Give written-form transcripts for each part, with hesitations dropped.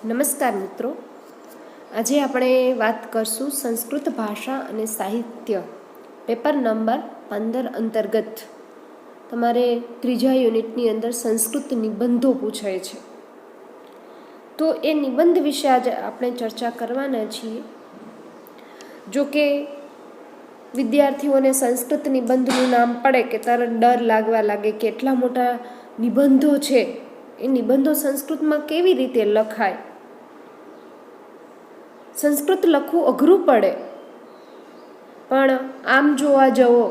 નમસ્કાર મિત્રો, આજે આપણે વાત કરશું સંસ્કૃત ભાષા અને સાહિત્ય પેપર નંબર 15 અંતર્ગત. તમારે ત્રીજા યુનિટની અંદર સંસ્કૃત નિબંધો પૂછાય છે, તો એ નિબંધ વિશે આજે આપણે ચર્ચા કરવાના છીએ. જો કે વિદ્યાર્થીઓને સંસ્કૃત નિબંધનું નામ પડે કે તરત ડર લાગવા લાગે કે એટલા મોટા નિબંધો છે, એ નિબંધો સંસ્કૃતમાં કેવી રીતે લખાય. સંસ્કૃત લખવું અઘરું પડે, પણ આમ જોવા જવો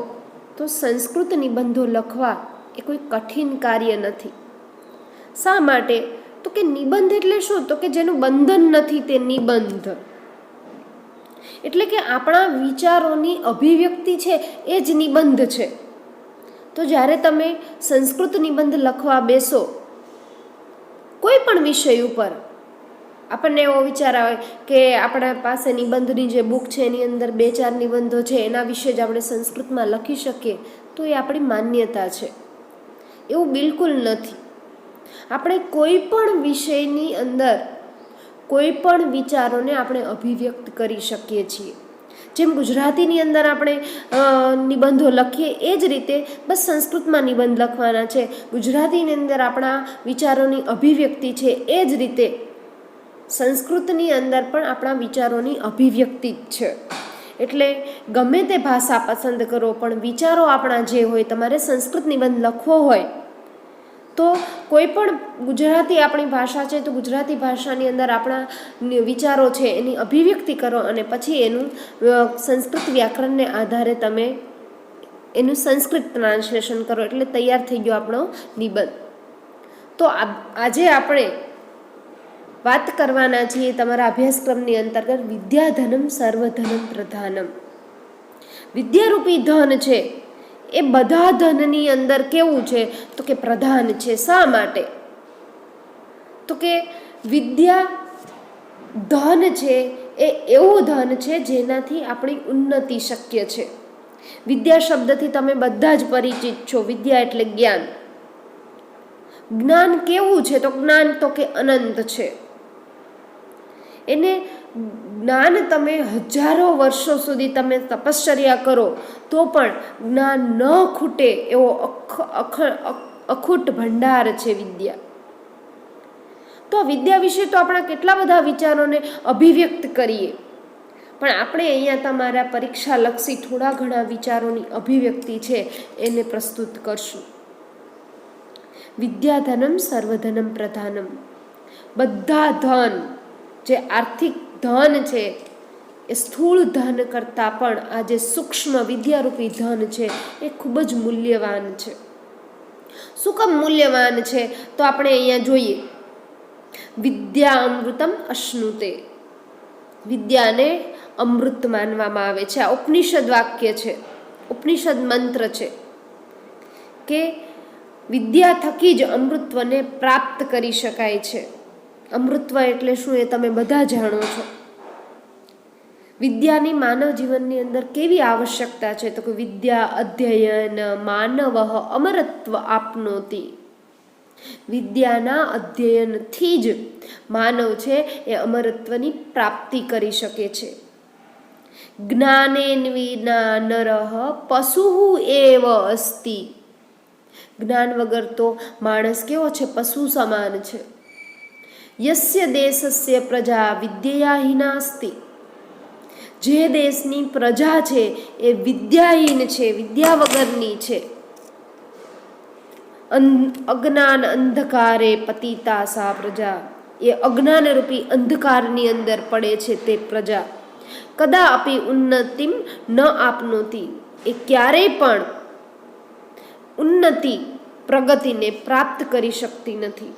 તો સંસ્કૃત નિબંધો લખવા એ કોઈ કઠિન કાર્ય નથી. શા માટે? તો કે નિબંધ એટલે શું? તો કે જેનું બંધન નથી તે નિબંધ. એટલે કે આપણા વિચારોની અભિવ્યક્તિ છે એ જ નિબંધ છે. તો જ્યારે તમે સંસ્કૃત નિબંધ લખવા બેસો કોઈ પણ વિષય ઉપર, આપણને એવો વિચાર આવે કે આપણા પાસે નિબંધની જે બુક છે એની અંદર 2-4 નિબંધો છે, એના વિશે જ આપણે સંસ્કૃતમાં લખી શકીએ, તો એ આપણી માન્યતા છે. એવું બિલકુલ નથી. આપણે કોઈ પણ વિષયની અંદર કોઈ પણ વિચારોને આપણે અભિવ્યક્ત કરી શકીએ છીએ. જેમ ગુજરાતીની અંદર આપણે નિબંધો લખીએ એ જ રીતે બસ સંસ્કૃતમાં નિબંધ લખવાના છે. ગુજરાતીની અંદર આપણા વિચારોની અભિવ્યક્તિ છે એ જ રીતે સંસ્કૃતની અંદર પણ આપણા વિચારોની અભિવ્યક્તિ જ છે. એટલે ગમે તે ભાષા પસંદ કરો, પણ વિચારો આપણા જે હોય, તમારે સંસ્કૃત નિબંધ લખવો હોય તો કોઈ પણ ગુજરાતી આપણી ભાષા છે તો ગુજરાતી ભાષાની અંદર આપણા વિચારો છે એની અભિવ્યક્તિ કરો અને પછી એનું સંસ્કૃત વ્યાકરણને આધારે તમે એનું સંસ્કૃત ટ્રાન્સલેશન કરો, એટલે તૈયાર થઈ ગયો આપણો નિબંધ. તો આજે આપણે વાત કરવાના છીએ તમારા અભ્યાસક્રમની અંતર્ગત વિદ્યાધનમ સર્વધનમ પ્રધાનમ. વિદ્યારૂપી ધન છે એ બધા ધનની અંદર કેવું છે? તો કે પ્રધાન છે. શા માટે? તો કે વિદ્યા ધન છે એ એવું ધન છે જેનાથી આપણી ઉન્નતિ શક્ય છે. વિદ્યા શબ્દથી તમે બધા જ પરિચિત છો. વિદ્યા એટલે જ્ઞાન. જ્ઞાન કેવું છે? તો જ્ઞાન તો કે અનંત છે. એને જ્ઞાન તમે હજારો વર્ષો સુધી તમે તપશ્ચર્યા કરો તો પણ જ્ઞાન ન ખૂટે એવો અખૂટ ભંડાર છે વિદ્યા. તો વિદ્યા વિશે તો આપણા કેટલા બધા વિચારોને અભિવ્યક્ત કરીએ, પણ આપણે અહીંયા તમારા પરીક્ષાલક્ષી થોડા ઘણા વિચારોની અભિવ્યક્તિ છે એને પ્રસ્તુત કરશું. વિદ્યાધનમ સર્વધનમ પ્રધાનમ. બધા ધન, જે આર્થિક ધન છે એ સ્થૂળ ધન કરતાં પણ આ જે સૂક્ષ્મ વિદ્યારૂપી ધન છે એ ખૂબ જ મૂલ્યવાન છે. શું કામ મૂલ્યવાન છે? તો આપણે અહીંયા જોઈએ, વિદ્યા અમૃતમ અશ્નુતે. વિદ્યાને અમૃત માનવામાં આવે છે. આ ઉપનિષદ વાક્ય છે, ઉપનિષદ મંત્ર છે કે વિદ્યા થકી જ અમૃતત્વને પ્રાપ્ત કરી શકાય છે. અમૃતત્વ એટલે શું એ તમે બધા જાણો છો. વિદ્યાની માનવ જીવનની અંદર કેવી આવશ્યકતા છે? તો કે વિદ્યા અધ્યયન માનવ અમરત્વ આપનોતિ. વિદ્યાના અધ્યયનથી જ માનવ છે એ અમરત્વની પ્રાપ્તિ કરી શકે છે. જ્ઞાનેન વિના નરઃ પશુઃ એવ અસ્તિ. જ્ઞાન વગર તો માણસ કેવો છે? પશુ સમાન છે. યસ્ય દેશસ્ય પ્રજા વિદ્યયા હીના અસ્તિ. જે દેશની પ્રજા છે એ વિદ્યાહીન છે, વિદ્યા વગરની છે. અજ્ઞાન અંધકારે પતિતા સા પ્રજા. એ અજ્ઞાનરૂપી અંધકારની અંદર પડે છે તે પ્રજા. કદાપી ઉન્નતિમ ન આપનોતી. એ ક્યારેય પણ ઉન્નતિ, પ્રગતિને પ્રાપ્ત કરી શકતી નથી.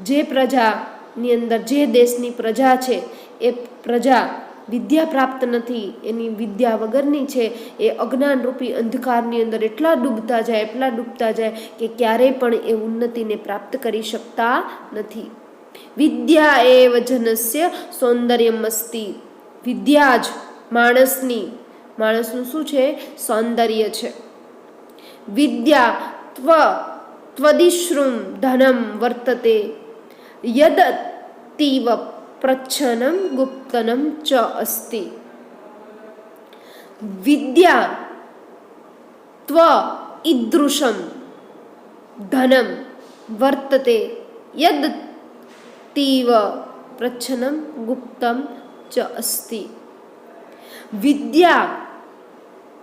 જે પ્રજાની અંદર, જે દેશની પ્રજા છે એ પ્રજા વિદ્યા પ્રાપ્ત નથી, એની વિદ્યા વગરની છે, એ અજ્ઞાનરૂપી અંધકારની અંદર એટલા ડૂબતા જાય કે ક્યારેય પણ એ ઉન્નતિને પ્રાપ્ત કરી શકતા નથી. વિદ્યા એવ જનસ્ય સૌંદર્યમ અસ્તિ. વિદ્યા જ માણસનું શું છે? સૌંદર્ય છે. વિદ્યા ત્વદિશ્રુમ ધનમ વર્તતે યદતીવ प्रच्छनं गुप्तनं च अस्ति। विद्या त्व ईदृशं धनं वर्तते यद् तीव प्रच्छनं गुप्तं च अस्ति। વિદ્યા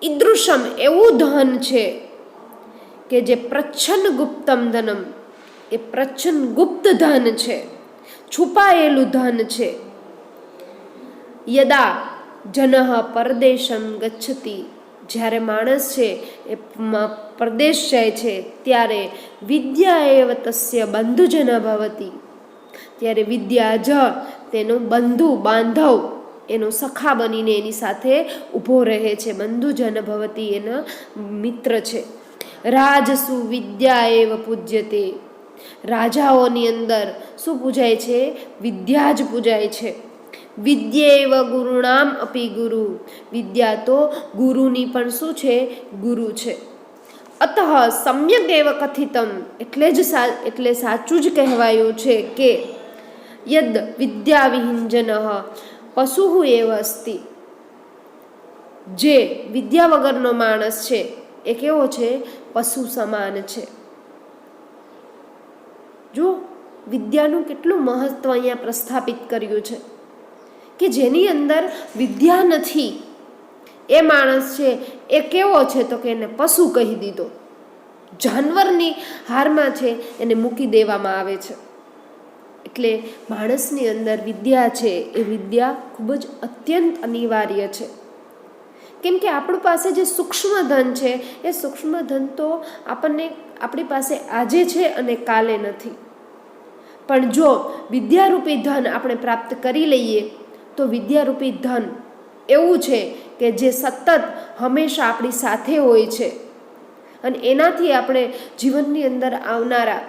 ઈદૃશમ એવું ધન છે કે જે પ્રચ્છન્ન ગુપ્તમ ધનમ, એ પ્રચ્છન્ન ગુપ્ત ધન છે, છુપાયેલું ધન છે. યદા જનઃ પરદેશમ ગચ્છતિ, જ્યારે માણસ છે એ પરદેશ જાય છે ત્યારે વિદ્યા એવ તસ્ય બંધુજન ભવતી, ત્યારે વિદ્યા જ તેનો બંધુ બાંધવ એનો સખા બનીને એની સાથે ઊભો રહે છે. બંધુજન ભવતી એનો મિત્ર છે. રાજસુ વિદ્યા એવ પૂજ્યતે, રાજાઓની અંદર શું પૂજાય છે? વિદ્યા જ પૂજાય છે. વિદ્યેવ ગુરુણામ અપી ગુરુ, વિદ્યા તો ગુરુની પણ શું છે? ગુરુ છે. અતઃ સમ્યક એવ કથિતમ, એટલે સાચું જ કહેવાયું છે કે યદ વિદ્યા વિહિંજન પશુ એવ અસ્તિ, જે વિદ્યા વગરનો માણસ છે એ કેવો છે? પશુ સમાન છે. જો વિદ્યાનું કેટલું મહત્વ અહીંયા પ્રસ્થાપિત કર્યું છે કે જેની અંદર વિદ્યા નથી એ માણસ છે એ કેવો છે? તો કે એને પશુ કહી દીધો, જાનવરની હારમાં છે એને મૂકી દેવામાં આવે છે. એટલે માણસની અંદર વિદ્યા છે એ વિદ્યા ખૂબ જ અત્યંત અનિવાર્ય છે. કેમ કે આપણી પાસે જે સૂક્ષ્મ ધન છે એ સૂક્ષ્મ ધન તો આપણને આપણી પાસે આજે છે અને કાલે નથી. પણ જો વિદ્યારૂપી ધન આપણે પ્રાપ્ત કરી લઈએ તો વિદ્યારૂપી ધન એવું છે કે જે સતત હંમેશા આપણી સાથે હોય છે અને એનાથી આપણે જીવનની અંદર આવનારા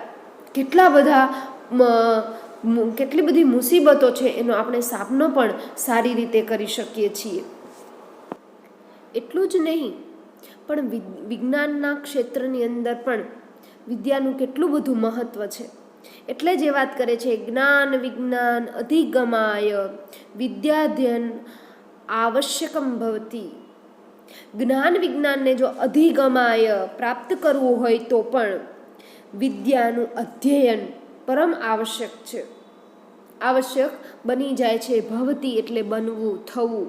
કેટલી બધી મુસીબતો છે એનો આપણે સામનો પણ સારી રીતે કરી શકીએ છીએ. એટલું જ નહીં પણ વિજ્ઞાનના ક્ષેત્રની અંદર પણ વિદ્યાનું કેટલું બધું મહત્વ છે. એટલે જ એ વાત કરે છે, જ્ઞાન વિજ્ઞાન અધિગમાય વિદ્યાધ્યન આવશ્યકમ ભવતી. જ્ઞાન વિજ્ઞાનને જો અધિગમાય પ્રાપ્ત કરવું હોય તો પણ વિદ્યાનું અધ્યયન પરમ આવશ્યક છે, આવશ્યક બની જાય છે. ભવતી એટલે બનવું, થવું.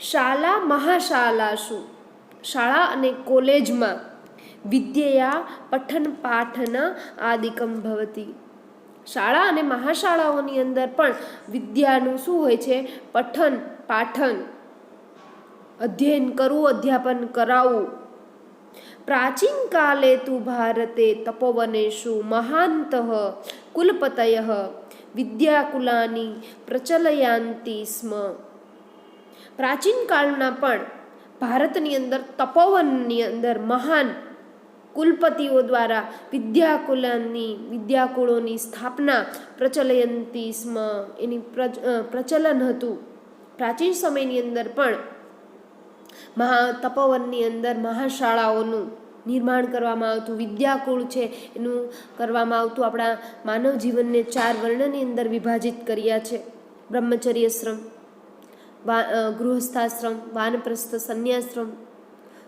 શાળા મહાશાળાસુ, શાળા અને કોલેજમાં વિદ્યા પઠન પાઠન આદિકમ ભવતી. શાળા અને મહાશાળાઓની અંદર પણ વિદ્યાનું શું હોય છે? પઠન પાઠન, અધ્યયન કરવું, અધ્યાપન કરાવવું. પ્રાચીન કાલે તુ ભારતે તપોવનેષુ મહાંતઃ કુલપતયઃ વિદ્યાકુલાની પ્રચલયાન્તિ સ્મ. પ્રાચીન કાળના પણ ભારતની અંદર તપોવનની અંદર મહાન કુલપતિઓ દ્વારા વિદ્યાકુળોની સ્થાપના પ્રચલયંતી સ્મ, એની પ્રચલન હતું. પ્રાચીન સમયની અંદર પણ તપોવનની અંદર મહાશાળાઓનું નિર્માણ કરવામાં આવતું, વિદ્યાકુળ છે એનું કરવામાં આવતું. આપણા માનવ જીવનને 4 વર્ણની અંદર વિભાજિત કર્યા છે: બ્રહ્મચર્યશ્રમ, ગૃહસ્થાશ્રમ, વાનપ્રસ્થ, સંન્યાશ્રમ.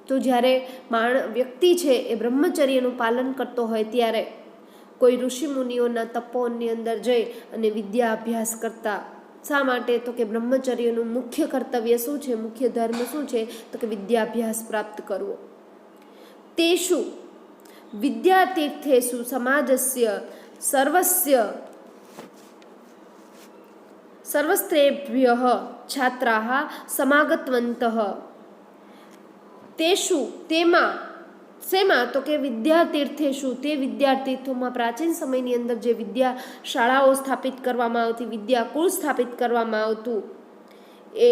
તો જ્યારે વ્યક્તિ છે એ બ્રહ્મચર્યનું પાલન કરતો હોય ત્યારે કોઈ ઋષિમુનિઓના તપોવનની અંદર જઈ અને વિદ્યા અભ્યાસ કરતા. શા માટે? તો કે બ્રહ્મચર્યનું મુખ્ય કર્તવ્ય શું છે? મુખ્ય ધર્મ શું છે? તો કે વિદ્યાભ્યાસ પ્રાપ્ત કરવો. તેષુ વિદ્યાતીર્થેષુ સમાજસ્ય સર્વસ્ત્રેભ્યઃ છાત્રાઃ સમાગતવन्तઃ. તેષુ તેમાં, શેમાં? તો કે વિદ્યાતીર્થેષુ, તે વિદ્યાતીર્થોમાં પ્રાચીન સમયની અંદર જે વિદ્યા શાળાઓ સ્થાપિત કરવામાં આવતી, વિદ્યાકુળ સ્થાપિત કરવામાં આવતું, એ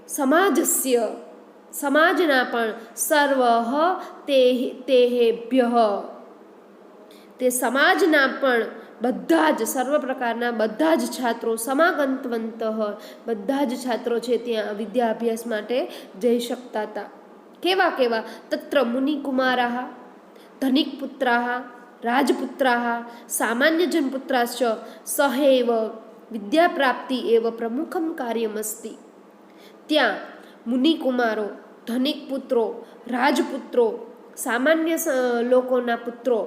સમાજસ્ય, સમાજના પણ સર્વઃ તેહેભ્યઃ, તે સમાજના પણ બધા જ, સર્વ પ્રકારના બધા જ છાત્રો, સમાગતવંતઃ, બધા જ છાત્રો છે ત્યાં વિદ્યાભ્યાસ માટે જઈ શકતા હતા. કેવા કેવા? તત્ર મુનિકુમારાઃ, ધનિકપુત્રાઃ, રાજપુત્રાઃ, સામાન્યજનપુત્રાશ્ચ સહૈવ વિદ્યા પ્રાપ્તિ એવ પ્રમુખમ કાર્યમસ્તિ. ત્યાં મુનિકુમારો, ધનિક પુત્રો, રાજપુત્રો, સામાન્ય લોકોના પુત્રો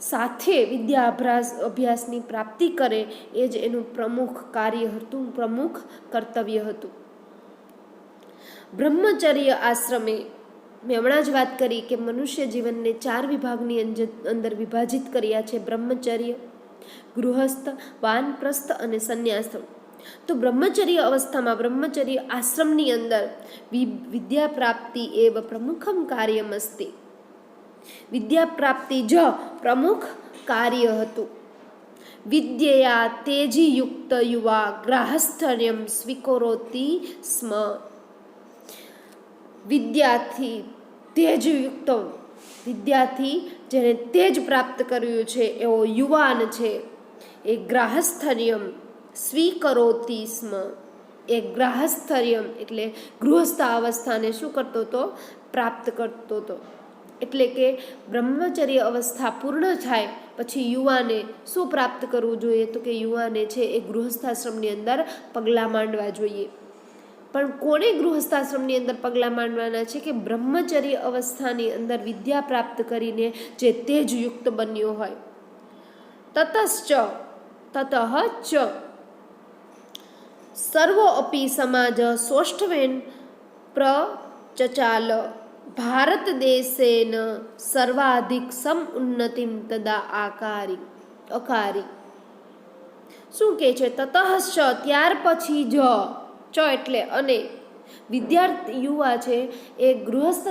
સાથે વિદ્યા અભ્યાસની પ્રાપ્તિ કરે એ જ એનું પ્રમુખ કાર્ય હતું, પ્રમુખ કર્તવ્ય હતું. બ્રહ્મચર્ય આશ્રમે મેં હમણાં જ વાત કરી કે મનુષ્ય જીવનને 4 વિભાગની અંદર વિભાજિત કર્યા છે: બ્રહ્મચર્ય, ગૃહસ્થ, વાનપ્રસ્થ અને સંન્યાસ. તો બ્રહ્મચર્ય અવસ્થામાં, બ્રહ્મચર્ય આશ્રમની અંદર વિદ્યા પ્રાપ્તિ એવ પ્રમુખમ કાર્યમસ્તિ. વિદ્યા પ્રાપ્તિ જ પ્રમુખ કાર્ય હતું. વિદ્યયા તેજીયુક્ત યુવા ગ્રાહસ્થર્યમ સ્વીકરોતિ સ્મ. વિદ્યાથી તેજયુક્ત, વિદ્યાથી જેને તેજ પ્રાપ્ત કર્યું છે એવો યુવાન છે એ ગ્રાહસ્થર્યમ સ્વીકરોતિ સ્મ. એ ગ્રાહસ્થર્યમ એટલે ગૃહસ્થ અવસ્થાને શું કરતો હતો? પ્રાપ્ત કરતો હતો. એટલે કે બ્રહ્મચર્ય અવસ્થા પૂર્ણ થાય પછી યુવાને શું પ્રાપ્ત કરવું જોઈએ? તો કે યુવાને છે એ ગૃહસ્થાશ્રમની અંદર પગલાં માંડવા જોઈએ. પણ કોણે ગૃહસ્થાશ્રમની અંદર પગલાં માંડવાના છે? કે બ્રહ્મચર્ય અવસ્થાની અંદર વિદ્યા પ્રાપ્ત કરીને જે તેજયુક્ત બન્યો હોય. તતઃ ચ સર્વો અપી સમાજ સૌષ્ઠવેન પ્રચચાલ ભારત દેશેન સર્વાધિક સમુન્નતિમ તદા અકારી. શું કહે છે? તતઃ ત્યાર પછી જ, ચ એટલે અને, વિદ્યાર્થી યુવા છે એ ગૃહસ્થ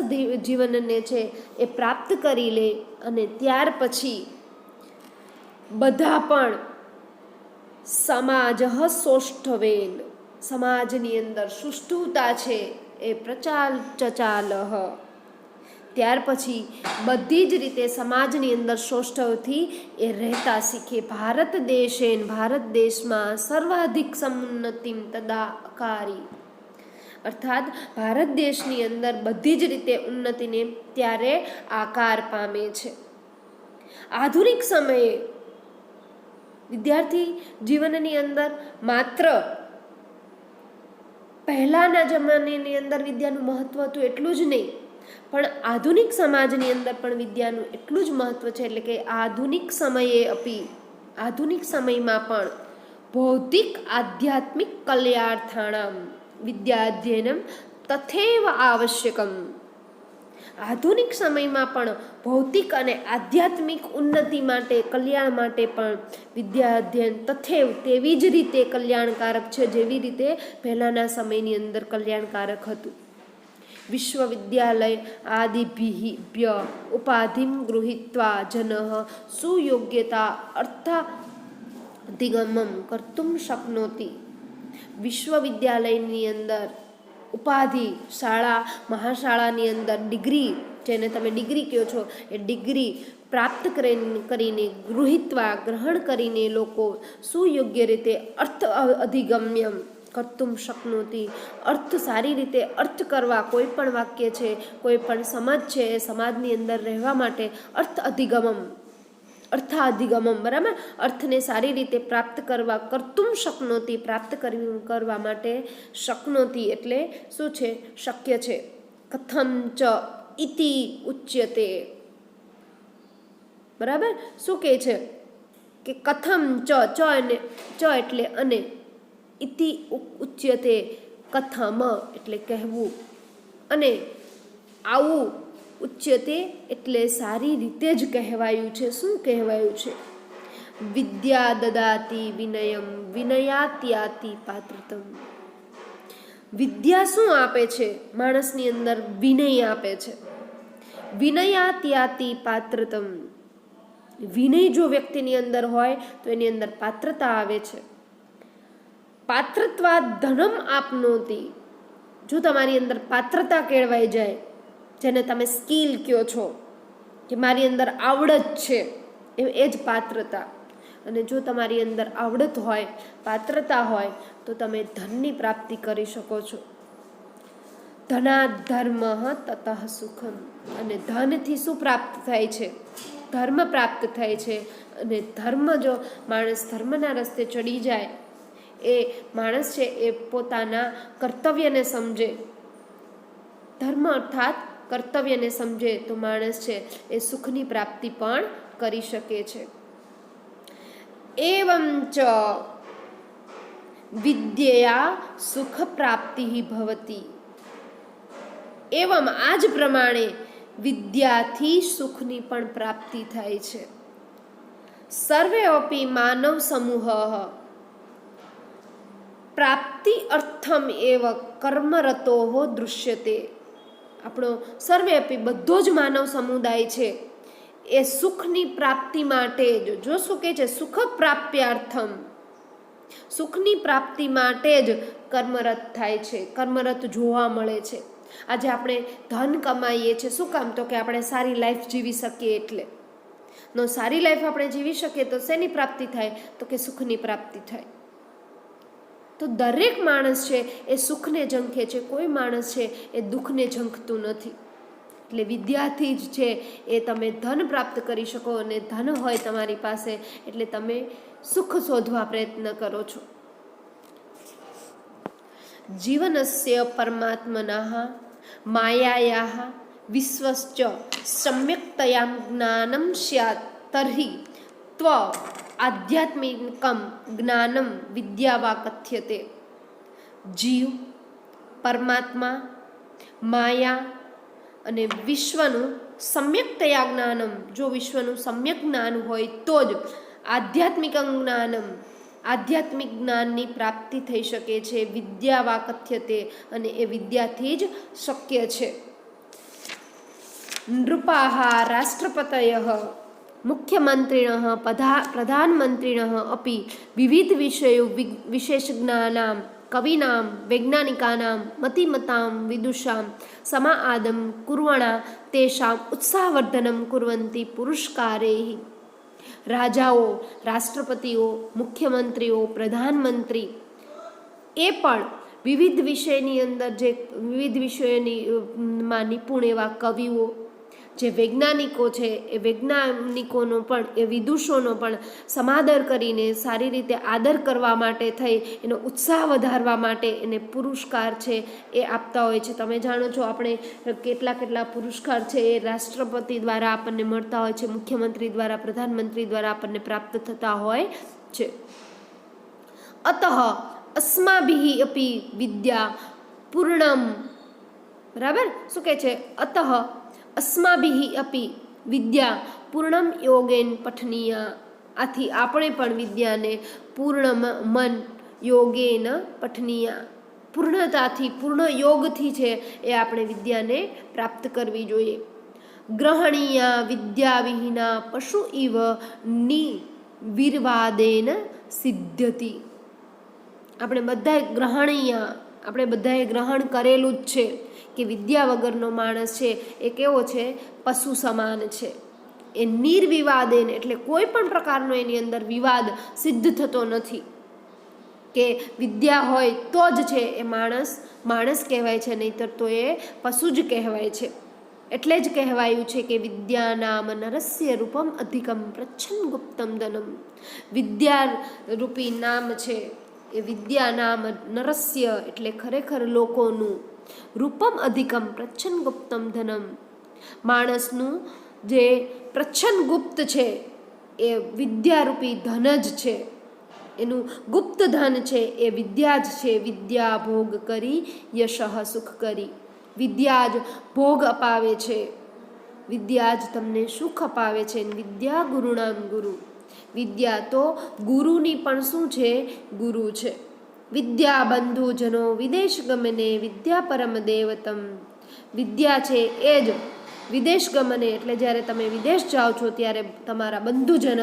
જીવનને છે એ પ્રાપ્ત કરી લે અને ત્યાર પછી બધા પણ સમાજ સૌષ્ઠવેન, સમાજની અંદર સુષ્ઠુતા છે એ ચચાલ, ત્યાર પછી બધી જ રીતે સમાજની અંદર સૌષ્ઠવથી એ રહેતા શીખે. ભારત દેશેન, ભારત દેશમાં સર્વાધિક સમુન્નતિમ તદા અકારી, અર્થાત ભારત દેશની અંદર બધી જ રીતે ઉન્નતિને ત્યારે આકાર પામે છે. આધુનિક સમયે વિદ્યાર્થી જીવનની અંદર માત્ર પહેલાના જમાનાની અંદર વિદ્યાનું મહત્વ હતું એટલું જ નહીં, પણ આધુનિક સમાજની અંદર પણ વિદ્યાનું એટલું જ મહત્વ છે. એટલે કે આધુનિક સમયે અપી, આધુનિક સમયમાં પણ ભૌતિક આધ્યાત્મિક કલ્યાણાર્થાણામ વિદ્યાધ્યયનમ તથૈવ આવશ્યકમ. આધુનિક સમયમાં પણ ભૌતિક અને આધ્યાત્મિક ઉન્નતિ માટે, કલ્યાણ માટે પણ વિદ્યા અધ્યયન તથૈવ તેવી જ રીતે કલ્યાણકારક છે જેવી રીતે પહેલાંના સમયની અંદર કલ્યાણકારક હતું. વિશ્વવિદ્યાલય આદિભ્ય ઉપાધિમ ગૃહીત્વા જનઃ સુયોગ્યતા અર્થાધિગમમ કર્તુમ શક્નોતિ. વિશ્વવિદ્યાલયની અંદર ઉપાધિ, શાળા, મહાશાળાની અંદર ડિગ્રી, જેને તમે ડિગ્રી કહો છો, એ ડિગ્રી પ્રાપ્ત કરીને ગૃહીત્વા, ગ્રહણ કરીને લોકો સુયોગ્ય રીતે અર્થ અધિગમ્યમ કર્તુમ શક્નોતિ. અર્થ સારી રીતે અર્થ કરવા, કોઈ પણ વાક્ય છે, કોઈ પણ સમજ છે, એ સમાજની અંદર રહેવા માટે અર્થાધિગમમ, બરાબર, અર્થને સારી રીતે પ્રાપ્ત કરવા, કર્તુમ શક્નોતિ, પ્રાપ્ત કરવા માટે શક્નોતિ એટલે શું છે? શક્ય છે. કથમ ચ ઇતિ ઉચ્યતે, બરાબર, શું કહે છે? કે કથમ ચ એટલે અને, ઇતિ ઉચ્યતે કથમ એટલે કહેવું, અને આવું ઉચ્યતે એટલે સારી રીતે જ કહેવાયું છે. શું કહેવાયું છે? વિદ્યા દદાતિ વિનયમ વિનયાત્યાતિ પાત્રતમ. વિદ્યા શું આપે છે? માણસની અંદર વિનય આપે છે. વિનયાત્યાતિ પાત્રતમ. વિનય જો વ્યક્તિની અંદર હોય તો એની અંદર પાત્રતા આવે છે. પાત્રત્વા ધનમ આપનોતિ. જો તમારી અંદર પાત્રતા કેળવાઈ જાય, જેને તમે સ્કિલ કહો છો, કે મારી અંદર આવડત છે, એ જ પાત્રતા. અને જો તમારી અંદર આવડત હોય, પાત્રતા હોય, તો તમે ધનની પ્રાપ્તિ કરી શકો છો. ધનાદ ધર્મ તતઃ સુખમ. અને ધનથી શું પ્રાપ્ત થાય છે? ધર્મ પ્રાપ્ત થાય છે. અને ધર્મ, જો માણસ ધર્મના રસ્તે ચડી જાય એ માણસ છે એ પોતાના કર્તવ્યને સમજે, ધર્મ અર્થાત કર્તવ્યને સમજે તો માણસ છે એ સુખની પ્રાપ્તિ પણ કરી શકે છે. એવં ચ વિદ્યયા સુખ પ્રાપ્તિ ભવતી. એવમ આ જ પ્રમાણે વિદ્યાથી સુખની પણ પ્રાપ્તિ થાય છે. સર્વે અપી માનવ સમૂહ પ્રાપ્તિ અર્થમ એવ કર્મરતો દૃશ્યતે. આપણો સર્વે અપી બધો જ માનવ સમુદાય છે એ સુખની પ્રાપ્તિ માટે જ, જો શું કહે છે, સુખ પ્રાપ્યાર્થમ, સુખની પ્રાપ્તિ માટે જ કર્મરત થાય છે, કર્મરત જોવા મળે છે. આજે આપણે ધન કમાઈએ છીએ શું કામ? તો કે આપણે સારી લાઈફ જીવી શકીએ એટલે. નો સારી લાઈફ આપણે જીવી શકીએ તો શેની પ્રાપ્તિ થાય? તો કે સુખની પ્રાપ્તિ થાય. તો દરેક માણસ છે એ સુખને ઝંખે છે, કોઈ માણસ છે એ દુઃખને ઝંખતું નથી. એટલે વિદ્યાથી જ છે એ તમે ધન પ્રાપ્ત કરી શકો, અને ધન હોય તમારી પાસે એટલે તમે સુખ શોધવા પ્રયત્ન કરો છો. જીવનસ્ય પરમાત્મનઃ માયાયાઃ વિશ્વશ્ચ સમ્યક્તયા જ્ઞાનમ સ્યાત્ તર્હિ ત્વ આધ્યાત્મિકમ જ્ઞાનમ વિદ્યા વા કથ્યતે. જીવ, પરમાત્મા, માયા અને વિશ્વનું સમ્યક્તયા જ્ઞાનમ, જો વિશ્વનું સમ્યક જ્ઞાન હોય તો જ આધ્યાત્મિક જ્ઞાનમ, આધ્યાત્મિક જ્ઞાનની પ્રાપ્તિ થઈ શકે છે. વિદ્યા વા કથ્યતે, અને એ વિદ્યાથી જ શક્ય છે. નૃપાઃ રાષ્ટ્રપતયઃ મુખ્યમંત્રીણઃ પ્રધાનમંત્રીણઃ અપી વિવિધ વિષયો વિશેષજ્ઞાનાં કવિનાં વૈજ્ઞાનિકાનાં મતિમતાં વિદુષાં સમાઆદમ કુર્વણા તેષાં ઉત્સાહવર્ધનમ કુર્વન્તિ પુરસ્કારૈઃ. રાજાઓ, રાષ્ટ્રપતિઓ, મુખ્યમંત્રીઓ, પ્રધાનમંત્રી એ પણ વિવિધ વિષયની અંદર જે વિવિધ વિષયોની માં નિપુણ એવા કવિઓ, જે વૈજ્ઞાનિકો છે એ વૈજ્ઞાનિકોનો પણ, એ વિદુષોનો પણ સમાદર કરીને સારી રીતે આદર કરવા માટે થઈ એનો ઉત્સાહ વધારવા માટે એને પુરસ્કાર છે એ આપતા હોય છે. તમે જાણો છો આપણે કેટલા પુરસ્કાર છે એ રાષ્ટ્રપતિ દ્વારા આપણને મળતા હોય છે, મુખ્યમંત્રી દ્વારા, પ્રધાનમંત્રી દ્વારા આપણને પ્રાપ્ત થતા હોય છે. અતઃ અસ્માભિઃ અપી વિદ્યા પૂર્ણમ, બરાબર, શું કહે છે? અતઃ અસ્માભિઃ અપી વિદ્યા પૂર્ણમ યોગેન પઠનીયા. આથી આપણે પણ વિદ્યાને પૂર્ણ મન યોગેન પઠનીયા, પૂર્ણતાથી, પૂર્ણ યોગથી છે એ આપણે વિદ્યાને પ્રાપ્ત કરવી જોઈએ. ગ્રહણીયા વિદ્યા વિહીના પશુ ઇવ નિર્વિવાદેન સિદ્ધતિ. આપણે બધાએ ગ્રહણીય, આપણે બધાએ ગ્રહણ કરેલું જ છે કે વિદ્યા વગરનો માણસ છે એ કેવો છે? પશુ સમાન છે. એ નિર્વિવાદેન એટલે કોઈ પણ પ્રકારનો એની અંદર વિવાદ સિદ્ધ થતો નથી, કે વિદ્યા હોય તો જ છે એ માણસ કહેવાય છે, નહીંતર તો એ પશુ જ કહેવાય છે. એટલે જ કહેવાયું છે કે વિદ્યા નામ નરસ્ય રૂપમ અધિકમ પ્રચ્છન્ન ગુપ્તમ ધનમ. વિદ્યા રૂપી નામ છે એ વિદ્યા નામ નરસ્ય એટલે ખરેખર લોકોનું, રૂપમ અધિકમ પ્રચ્છન્ન ગુપ્તમ ધનમ, માણસનું જે પ્રચ્છન્ન ગુપ્ત છે એ વિદ્યારૂપી ધન જ છે. એનું ગુપ્ત ધન છે એ વિદ્યા જ છે. વિદ્યા ભોગ કરી યશઃ સુખ કરી. વિદ્યા જ ભોગ અપાવે છે, વિદ્યા જ તમને સુખ અપાવે છે. વિદ્યા ગુરુણામ ગુરુ, વિદ્યા તો ગુરુની પણ શું છે? ગુરુ છે. વિદ્યા બંધુજનો વિદેશ ગમને વિદ્યા પરમ દેવતમ. વિદ્યા છે એ જ વિદેશ ગમને એટલે જ્યારે તમે વિદેશ જાઓ છો ત્યારે તમારા બંધુજન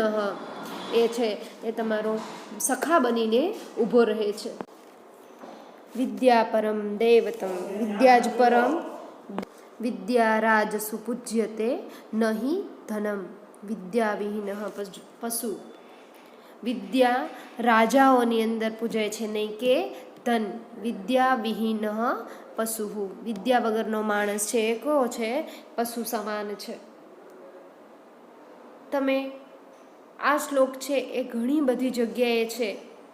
એ છે એ તમારો સખા બનીને ઊભો રહે છે. વિદ્યા પરમ દેવતમ, વિદ્યા જ પરમ. વિદ્યા રાજ સુપૂજ્યતે નહીં ધનમ, વિદ્યા વિહીન પશુ. વિદ્યા રાજાઓની અંદર પૂજાય છે, નહીં કે ધન. વિદ્યા વિહીન પશુ, વિદ્યા વગરનો માણસ છે એ કેવો છે? પશુ સમાન છે. તમે આ શ્લોક છે એ ઘણી બધી જગ્યાએ છે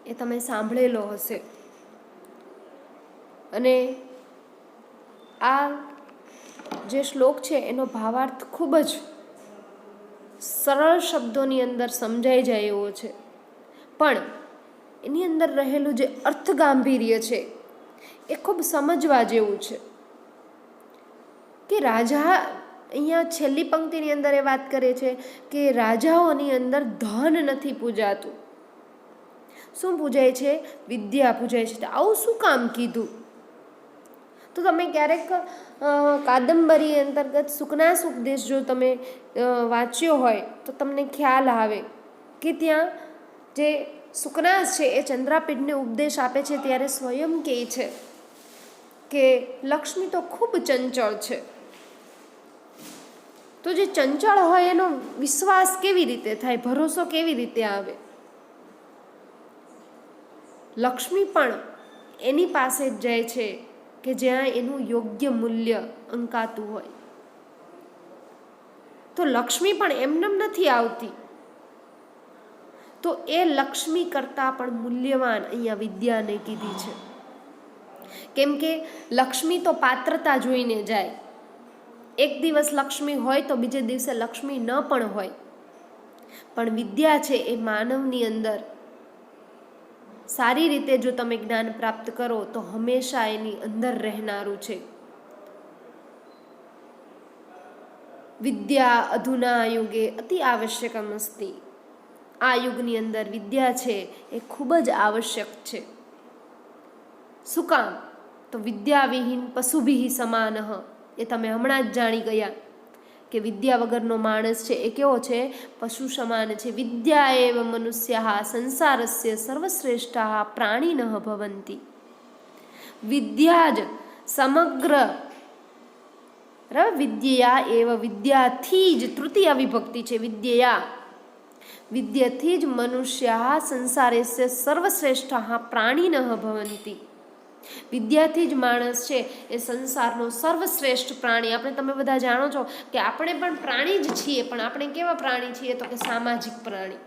એ તમે સાંભળેલો હશે. અને આ જે શ્લોક છે એનો ભાવાર્થ ખૂબ જ સરળ શબ્દોની અંદર સમજાઈ જાય એવો છે, પણ એની અંદર રહેલું જે અર્થ ગાંભીર્ય છે એ ખૂબ સમજવા જેવું છે. કે રાજા, અહીંયા છેલ્લી પંક્તિની અંદર એ વાત કરે છે કે રાજાઓની અંદર ધન નથી પૂજાતું. શું પૂજાય છે? વિદ્યા પૂજાય છે. આવું શું કામ કીધું? તો તમે ક્યારેક કાદંબરી અંતર્ગત સુકનાસ ઉપદેશ જો તમે વાંચ્યો હોય તો તમને ખ્યાલ આવે કે ત્યાં જે સુકનાસ છે એ ચંદ્રાપીઠને ઉપદેશ આપે છે ત્યારે સ્વયં કહે છે કે લક્ષ્મી તો ખૂબ ચંચળ છે. તો જે ચંચળ હોય એનો વિશ્વાસ કેવી રીતે થાય, ભરોસો કેવી રીતે આવે? લક્ષ્મી પણ એની પાસે જ જાય છે કે જ્યાં એનું યોગ્ય મૂલ્ય અંકાતું હોય. તો લક્ષ્મી પણ એમનેમ નથી આવતી. તો એ લક્ષ્મી કરતાં પણ મૂલ્યવાન અહીંયા વિદ્યાને કીધી છે. કેમ કે લક્ષ્મી તો પાત્રતા જોઈને જાય. એક દિવસ લક્ષ્મી હોય તો બીજે દિવસે લક્ષ્મી ન પણ હોય, પણ વિદ્યા છે એ માનવની અંદર સારી રીતે જો તમે જ્ઞાન પ્રાપ્ત કરો તો હંમેશા એની અંદર રહેનારું છે. વિદ્યા અધુના યુગે અતિ આવશ્યકમ અસ્તિ. આ યુગની અંદર વિદ્યા છે એ ખૂબ જ આવશ્યક છે. શું કામ? તો વિદ્યા વિહીન પશુભિઃ સમાનઃ. એ તમે હમણાં જ જાણી ગયા કે વિદ્યા વગરનો માણસ છે એ કેવો છે? પશુ સમાન છે. વિદ્યા એવ મનુષ્યાઃ સંસારસ્ય સર્વશ્રેષ્ઠાઃ પ્રાણિનઃ ભવન્તિ. વિદ્યા જ સમગ્ર વિદ્યા એવ, વિદ્યાથી જ તૃતીય વિભક્તિ છે. વિદ્યાથી જ મનુષ્યાઃ સંસારસ્ય સર્વશ્રેષ્ઠાઃ પ્રાણિનઃ ભવન્તિ. વિદ્યાથી જ માણસ છે એ સંસારનો સર્વશ્રેષ્ઠ પ્રાણી. તમે બધા જાણો છો કે આપણે પણ પ્રાણી જ છીએ, પણ આપણે કેવા પ્રાણી છીએ? તો કે સામાજિક પ્રાણી.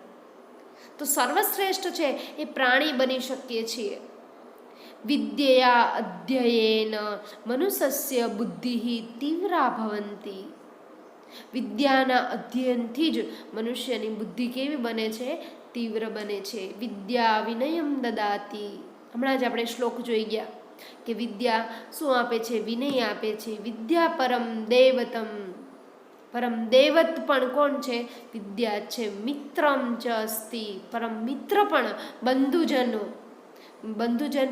તો સર્વશ્રેષ્ઠ છે એ પ્રાણી બની શકીએ છીએ. વિદ્યા અધ્યયેન મનુષ્યસ્ય બુદ્ધિ તીવ્રા ભવંતિ. વિદ્યાના અધ્યયનથી જ મનુષ્યની બુદ્ધિ કેવી બને છે? તીવ્ર બને છે. વિદ્યા વિનયમ દદાતિ. હમણાં જ આપણે શ્લોક જોઈ ગયા કે વિદ્યા શું આપે છે? વિનય આપે છે. વિદ્યા પરમ દૈવતમ. પરમ દૈવત પણ કોણ છે? વિદ્યા છે. મિત્રમ ચ અસ્તિ. પરમ મિત્ર પણ બંધુજન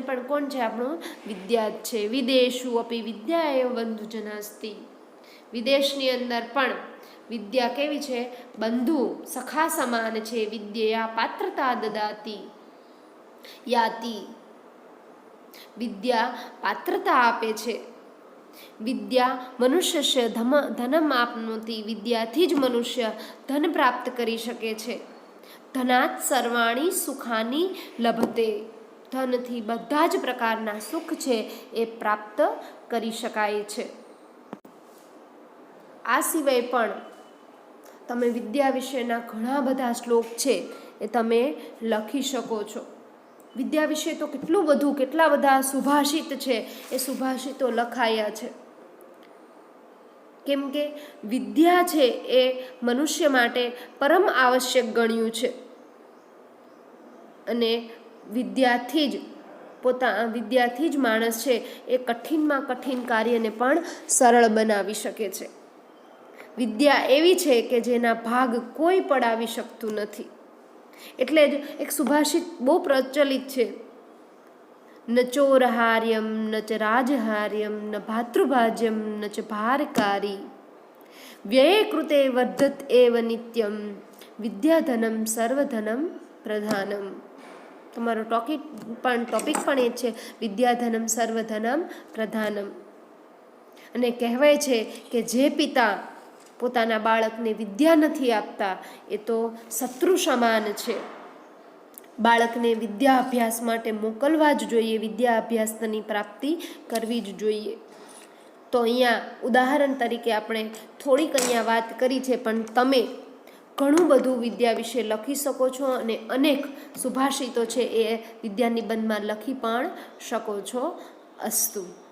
પણ કોણ છે? આપણું વિદ્યા જ છે. વિદેશુ અપી વિદ્યા એવ બંધુજન અસ્તિ. વિદેશની અંદર પણ વિદ્યા કેવી છે? બંધુ સખા સમાન છે. વિદ્યા પાત્રતા દદાતિ યાતિ. વિદ્યા પાત્રતા આપે છે. વિદ્યા મનુષ્ય ધનમ આપનોતિ. વિદ્યાથી જ મનુષ્ય ધન પ્રાપ્ત કરી શકે છે. ધનાત સર્વાણી સુખાની લભતે. ધનથી બધા જ પ્રકારના સુખ છે એ પ્રાપ્ત કરી શકાય છે. આ સિવાય પણ તમે વિદ્યા વિશેના ઘણા બધા શ્લોક છે એ તમે લખી શકો છો. વિદ્યા વિશે તો કેટલા બધા સુભાષિત છે એ સુભાષિતો લખાયા છે. કેમ કે વિદ્યા છે એ મનુષ્ય માટે પરમ આવશ્યક ગણ્યું છે. અને વિદ્યાથી જ માણસ છે એ કઠિનમાં કઠિન કાર્યને પણ સરળ બનાવી શકે છે. વિદ્યા એવી છે કે જેના ભાગ કોઈ પડાવી શકતું નથી. એટલે જ એક સુભાષિત બહુ પ્રચલિત છે, ન ચોરહાર્યમ ન ચ રાજહાર્યમ ન ભાતૃભાજ્યમ ન ચ ભારકારી વ્યયે કૃતે વર્ધત એવ નિત્યમ વિદ્યાધનમ સર્વધનમ પ્રધાનમ. તમારો ટોપિક પણ એ છે, વિદ્યાધનમ સર્વધનમ પ્રધાનમ. અને કહેવાય છે કે જે પિતા પોતાના બાળકને વિદ્યા નથી આપતા એ તો શત્રુ સમાન છે. બાળકને વિદ્યા અભ્યાસ માટે મોકલવા જ જોઈએ. વિદ્યા અભ્યાસની પ્રાપ્તિ કરવી જ જોઈએ. તો અહીંયા ઉદાહરણ તરીકે આપણે થોડીક અહીંયા વાત કરી છે, પણ તમે ઘણું બધું વિદ્યા વિશે લખી શકો છો અને અનેક સુભાષિતો છે એ વિદ્યા નિબંધમાં લખી પણ શકો છો. અસ્તુ.